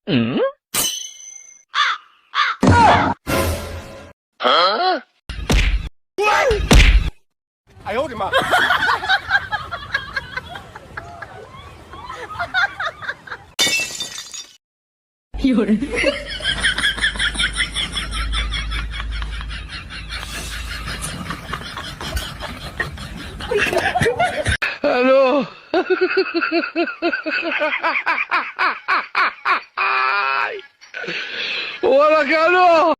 哎呦我的妈有人。Hello. Hola, Carlos.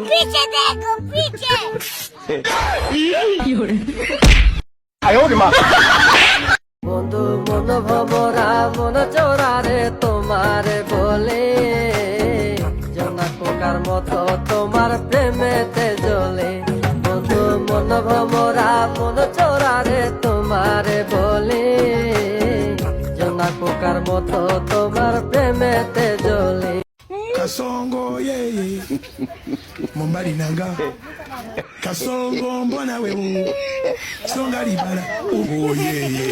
पीछे देखो पीछे 有人。哎呦我的妈 বন্ধু মন ভমরা মন চোরারে তোমারে বলে জনা পোকার মতো তোমার প্রেমেতে জ্বলে বন্ধু মন ভমরা মন চোরারে তোমারে বলে জনা পোকার মতো তোমার প্রেমেতে জ্বলে Kasongo yeye Mombali nanga Kasongo mbona wewe Songa libala Oh yeye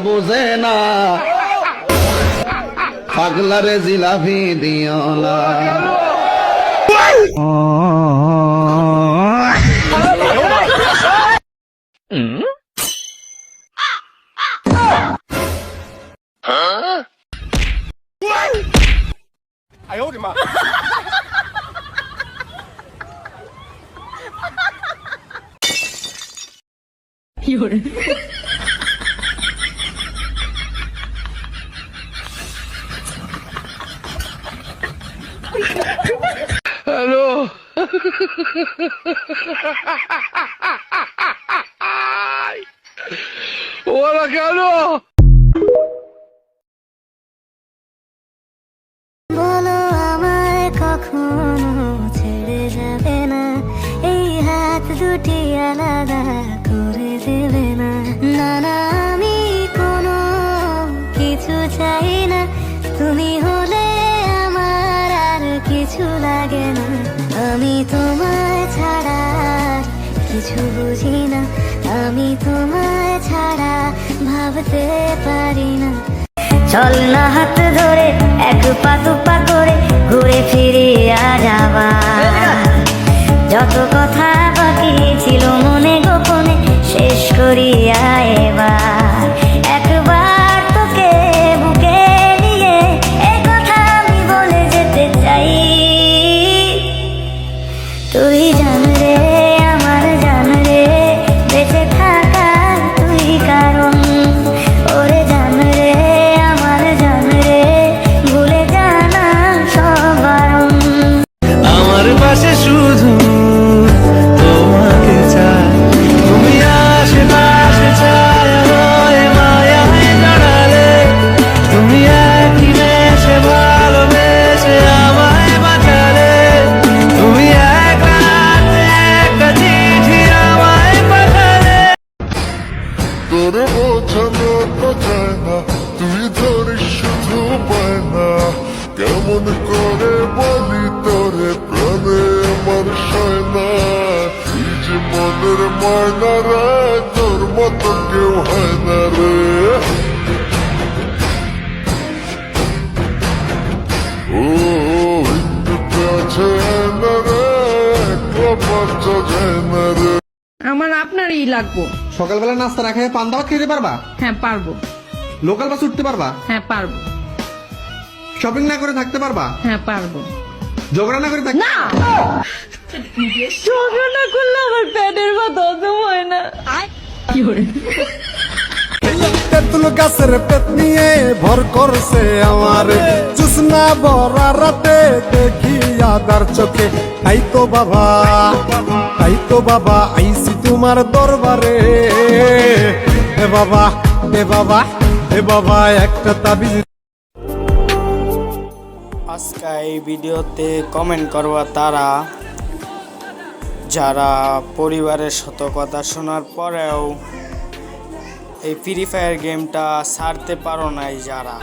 বুঝে না পাগলারে জিলাপি দিও না哎呦我的妈有人。Hello. Hola, Carlos. বলো আমায় কখনো ছেড়ে যাবে না এই হাত দুটি আলাদা করে দেবে না না না আমি কোনো কিছু চাই না তুমি হলে আমার আর কিছু লাগে না আমি তোমায় ছাড়া কিছু বুঝি না আমি তোমায় ছাড়া ভাবতে পারি না চল না হাত ধরে এক পা দুপা করে ঘুরে ফিরে যাবা যত কথা বাকি ছিল মনে গোপনে শেষ করিয়া এবার একবার তোকে বুকে নিয়ে এ কথা আমি বলে যেতে চাই তুই জান রে আমার জান রে বেঁচে থাকার তুই কারণ ওরে জান রে আমার জান রে ভুলে জানা সব বারণ আমার পাশে শুধু তোমাকে চাই তুমি আশেপাশে ছায়া মায়ায় জড়ালে তুমি একই বেশে ভালোবেসে আমায় বাঁচালে তুমি এক রাতে একটা চিঠি আমায় পাঠালে তোরে বোঝানো তো যায় না তুই ধরিস শুধু পায় না কেমন করে বলি তোরে প্রাণে আমার সয় না তুই যে মনের ময়না রে তোর মতো কেউ হয় না রে ও হিন্দুতে আছে না রে একলা বাচ্চা যায় না রে আমার আপনারই লাগবো। সকালবেলা নাস্তা না খেয়ে পান দাওয়াত খেতে পারবা? হ্যাঁ পারবো। লোকাল বাস উঠতে পারবা? হ্যাঁ পারবো। শপিং না করে থাকতে পারবা? হ্যাঁ পারবো। ঝগড়া না করে থাকতে না ঝগড়া না করলে আমার পেটের ভাত হজম হয় না। কি করে তেঁতুল গাছের পেট নিয়ে ভর করছে আমার জুসনা ভরা রাতে দেখি আদার চোখে তাই তো বাবা আইসি তোমার দরবারে এ বাবা এ বাবা এ বাবা একটা তাবিজ আজকে এই ভিডিওতে কমেন্ট করবা তারা যারা পরিবারের শত কথা শোনার পরেও এই ফ্রি ফায়ার গেমটা ছাড়তে পারো নাই যারা